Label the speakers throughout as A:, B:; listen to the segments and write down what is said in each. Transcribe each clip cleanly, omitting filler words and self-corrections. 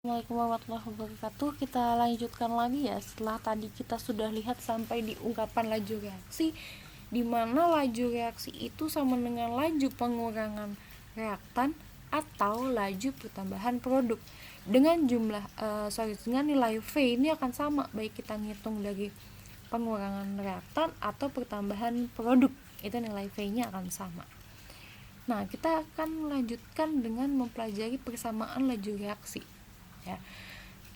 A: Assalamualaikum warahmatullahi wabarakatuh. Kita lanjutkan lagi ya setelah tadi kita sudah lihat sampai di ungkapan laju reaksi, di mana laju reaksi itu sama dengan laju pengurangan reaktan atau laju pertambahan produk dengan dengan nilai V ini akan sama baik kita ngitung dari pengurangan reaktan atau pertambahan produk, itu nilai V-nya akan sama. Nah, kita akan melanjutkan dengan mempelajari persamaan laju reaksi ya.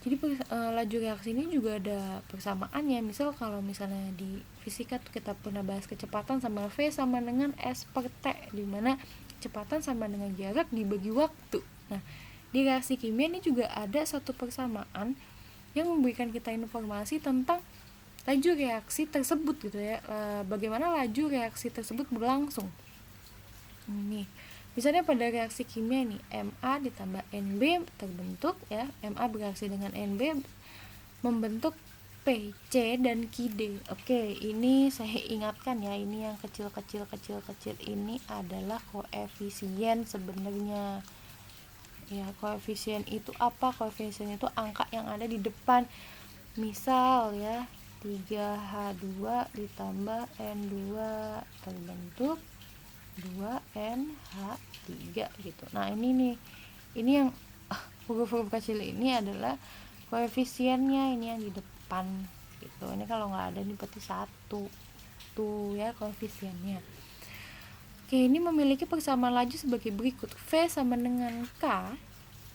A: Jadi laju reaksi ini juga ada persamaannya. Misal kalau misalnya di fisika tuh kita pernah bahas kecepatan sama V sama dengan S per T, di mana kecepatan sama dengan jarak dibagi waktu. Nah, di reaksi kimia ini juga ada satu persamaan yang memberikan kita informasi tentang laju reaksi tersebut gitu ya. Bagaimana laju reaksi tersebut berlangsung. Ini misalnya pada reaksi kimia nih, Ma ditambah Nb terbentuk ya. Ma bereaksi dengan Nb membentuk Pc dan Kd. Oke, ini saya ingatkan ya, ini yang kecil ini adalah koefisien sebenarnya. Ya, koefisien itu apa? Koefisien itu angka yang ada di depan. Misal ya, 3H2 ditambah N2 terbentuk 2NH3 gitu. Nah, ini yang huruf-huruf kecil ini adalah koefisiennya, ini yang di depan gitu. Ini kalau nggak ada ini berarti 1 tuh ya koefisiennya. Oke, ini memiliki persamaan laju sebagai berikut. V sama dengan K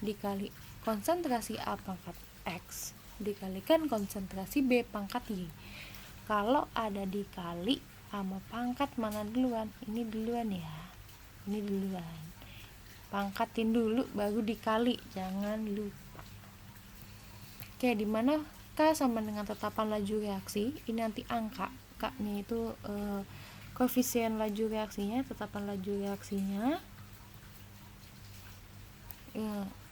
A: dikali konsentrasi A pangkat X dikalikan konsentrasi B pangkat Y. Kalau ada dikali sama pangkat mana duluan? Ini duluan ya. Ini duluan. Pangkatin dulu baru dikali, jangan lupa. Oke, di mana K sama dengan tetapan laju reaksi, ini nanti angka. K-nya itu koefisien laju reaksinya, tetapan laju reaksinya.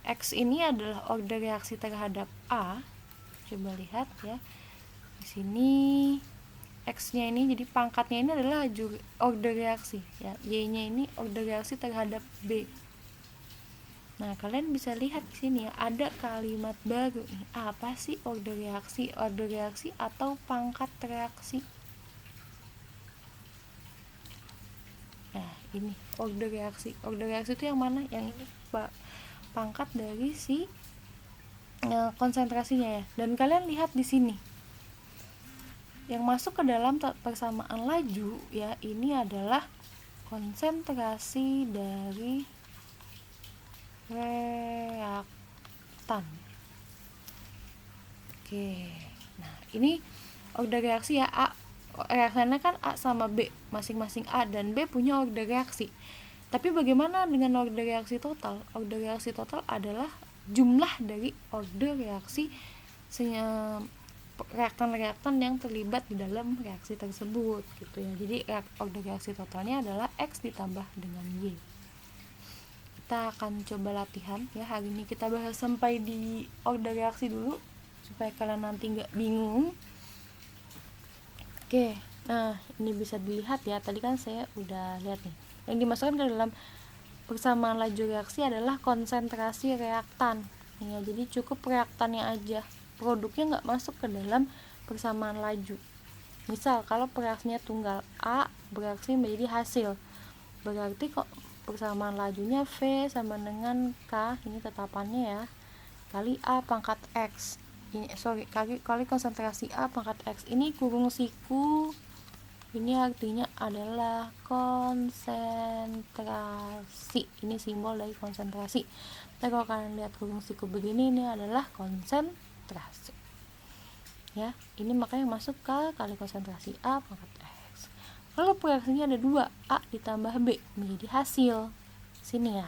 A: X ini adalah order reaksi terhadap A. Coba lihat ya. Di sini X-nya ini jadi pangkatnya ini adalah order reaksi ya. Y-nya ini order reaksi terhadap B. Nah, kalian bisa lihat di sini ya, ada kalimat baru nih. Apa sih order reaksi? Order reaksi atau pangkat reaksi? Nah, ini order reaksi. Order reaksi itu yang mana? Yang ini, Pak. Pangkat dari si konsentrasinya ya. Dan kalian lihat di sini. Yang masuk ke dalam persamaan laju ya, ini adalah konsentrasi dari reaktan. Oke. Nah, ini order reaksi ya. A reaktannya kan A sama B, masing-masing A dan B punya order reaksi. Tapi bagaimana dengan order reaksi total? Order reaksi total adalah jumlah dari order reaksi reaktan-reaktan yang terlibat di dalam reaksi tersebut gitu ya. Jadi order reaksi totalnya adalah X ditambah dengan Y. Kita akan coba latihan ya. Hari ini kita bahas sampai di order reaksi dulu supaya kalian nanti nggak bingung. Oke, nah ini bisa dilihat ya. Tadi kan saya udah lihat nih. Yang dimasukkan ke dalam persamaan laju reaksi adalah konsentrasi reaktan. Ya, jadi cukup reaktannya aja. Produknya nggak masuk ke dalam persamaan laju. Misal kalau reaksinya tunggal, A bereaksi menjadi hasil, berarti kok persamaan lajunya V sama dengan K, ini tetapannya ya, kali A pangkat X. Ini kali konsentrasi A pangkat X. Ini kurung siku, ini artinya adalah konsentrasi. Ini simbol dari konsentrasi. Tapi kalau kalian lihat kurung siku begini, ini adalah konsentrasi ya. Ini makanya masuk ke kali konsentrasi A pangkat X. Kalau reaksinya ada 2, A ditambah B menjadi hasil sini ya,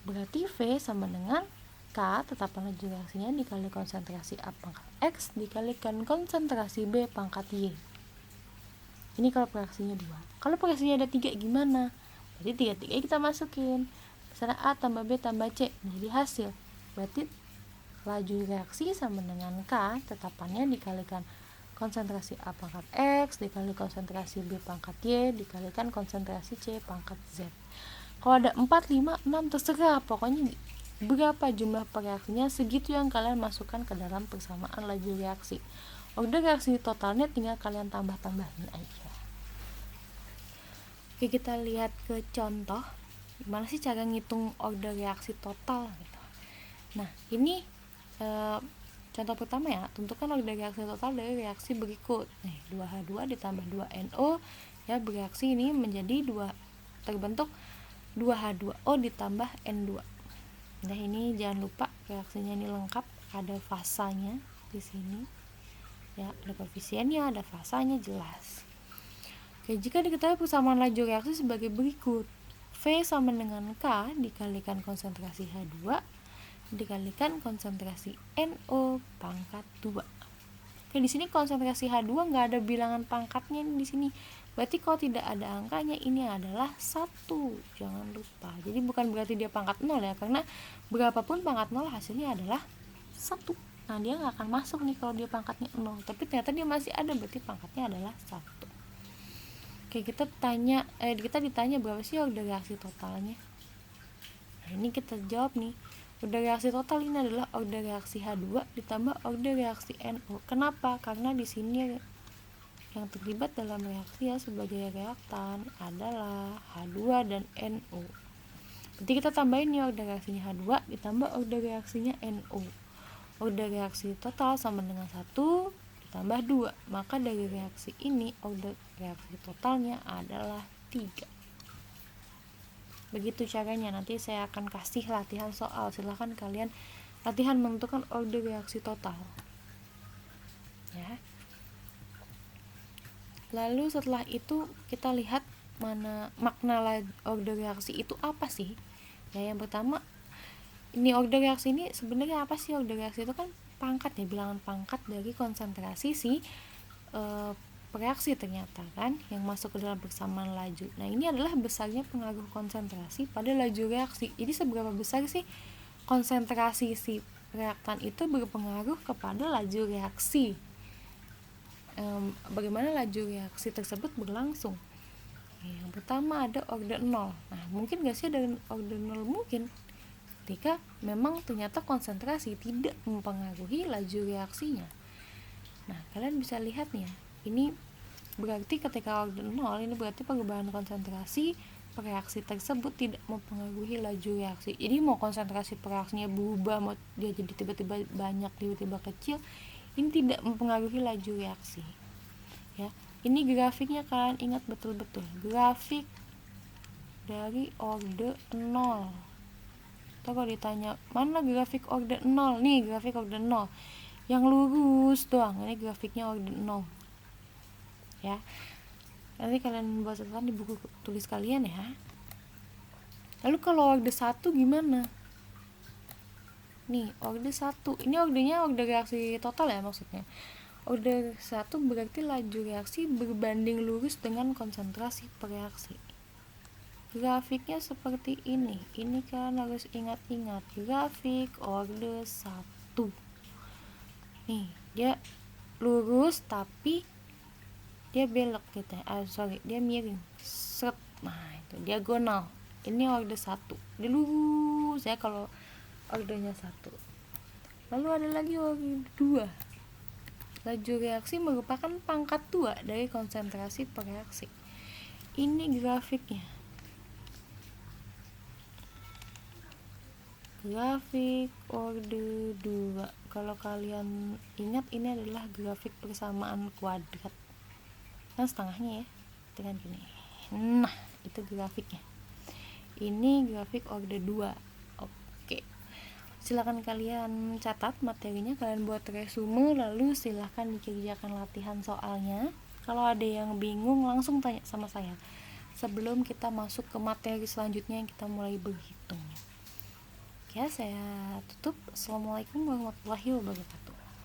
A: berarti V sama dengan K tetapan laju reaksinya dikali konsentrasi A pangkat X dikalikan konsentrasi B pangkat Y. Ini kalau reaksinya 2. Kalau reaksinya ada 3 gimana? Berarti 3 kita masukin. Misalnya A tambah B tambah C menjadi hasil, berarti laju reaksi sama dengan K tetapannya dikalikan konsentrasi A pangkat X dikali konsentrasi B pangkat Y dikalikan konsentrasi C pangkat Z. Kalau ada 4, 5, 6 terserah, pokoknya berapa jumlah reaksinya, segitu yang kalian masukkan ke dalam persamaan laju reaksi. Order reaksi totalnya tinggal kalian tambah-tambahin aja. Oke, kita lihat ke contoh gimana sih cara ngitung order reaksi total gitu. Nah, ini contoh pertama ya, tentukan order reaksi total dari reaksi berikut. Nih, 2H2 ditambah 2NO ya, bereaksi ini menjadi terbentuk 2H2O ditambah N2. Nah, ini jangan lupa reaksinya ini lengkap, ada fasanya di sini. Ya, ada koefisiennya, ada fasanya jelas. Oke, jika diketahui persamaan laju reaksi sebagai berikut. V sama dengan K dikalikan konsentrasi H2 dikalikan konsentrasi NO pangkat 2. Oke, di sini konsentrasi H2 nggak ada bilangan pangkatnya di sini. Berarti kalau tidak ada angkanya ini adalah 1. Jangan lupa. Jadi bukan berarti dia pangkat 0 ya, karena berapapun pangkat 0 hasilnya adalah 1. Nah, dia nggak akan masuk nih kalau dia pangkatnya 0. Tapi ternyata dia masih ada, berarti pangkatnya adalah 1. Oke, kita ditanya berapa sih order reaksi totalnya. Nah, ini kita jawab nih. Order reaksi total ini adalah order reaksi H2 ditambah order reaksi NO. Kenapa? Karena di sini yang terlibat dalam reaksi ya sebagai reaktan adalah H2 dan NO. Berarti kita tambahin nih order reaksinya H2 ditambah order reaksinya NO. Order reaksi total sama dengan 1 ditambah 2. Maka dari reaksi ini order reaksi totalnya adalah 3. Begitu caranya. Nanti saya akan kasih latihan soal. Silahkan kalian latihan menentukan order reaksi total ya. Lalu setelah itu kita lihat mana makna order reaksi itu apa sih ya. Yang pertama, ini order reaksi ini sebenarnya apa sih? Order reaksi itu kan pangkat ya, bilangan pangkat dari konsentrasi si reaksi ternyata kan yang masuk ke dalam persamaan laju. Nah, ini adalah besarnya pengaruh konsentrasi pada laju reaksi. Jadi seberapa besar sih konsentrasi si reaktan itu berpengaruh kepada laju reaksi. Bagaimana laju reaksi tersebut berlangsung. Yang pertama ada order 0. Nah, mungkin gak sih ada order 0? Mungkin ketika memang ternyata konsentrasi tidak mempengaruhi laju reaksinya. Nah, kalian bisa lihat nih ya, ini berarti ketika order 0 ini berarti perubahan konsentrasi reaksi tersebut tidak mempengaruhi laju reaksi. Jadi mau konsentrasi reaksinya berubah, mau dia jadi tiba-tiba banyak, tiba-tiba kecil, ini tidak mempengaruhi laju reaksi ya. Ini grafiknya kalian ingat betul-betul, grafik dari order 0. Atau kalau ditanya mana grafik order 0, nih grafik order 0 yang lurus doang, ini grafiknya order 0 ya. Nanti kalian buat catatan di buku tulis kalian ya. Lalu kalau order 1 gimana? Nih, order 1. Ini ordernya order reaksi total ya maksudnya. Order 1 berarti laju reaksi berbanding lurus dengan konsentrasi per reaksi. Grafiknya seperti ini. Ini kan harus ingat-ingat. Grafik order 1. Nih, dia lurus tapi dia belok gitu ya. Dia miring. Seret. Nah, itu diagonal. Ini order 1. Dia lurus ya kalau ordernya 1. Lalu ada lagi order 2. Laju reaksi merupakan pangkat 2 dari konsentrasi per reaksi. Ini grafiknya. Grafik order 2. Kalau kalian ingat, ini adalah grafik persamaan kuadrat. Kan setengahnya ya. Dengan gini. Nah, itu grafiknya. Ini grafik order 2. Oke. Silakan kalian catat materinya, kalian buat resume, lalu silakan dikerjakan latihan soalnya. Kalau ada yang bingung langsung tanya sama saya sebelum kita masuk ke materi selanjutnya yang kita mulai berhitung. Ya, saya tutup. Assalamualaikum warahmatullahi wabarakatuh.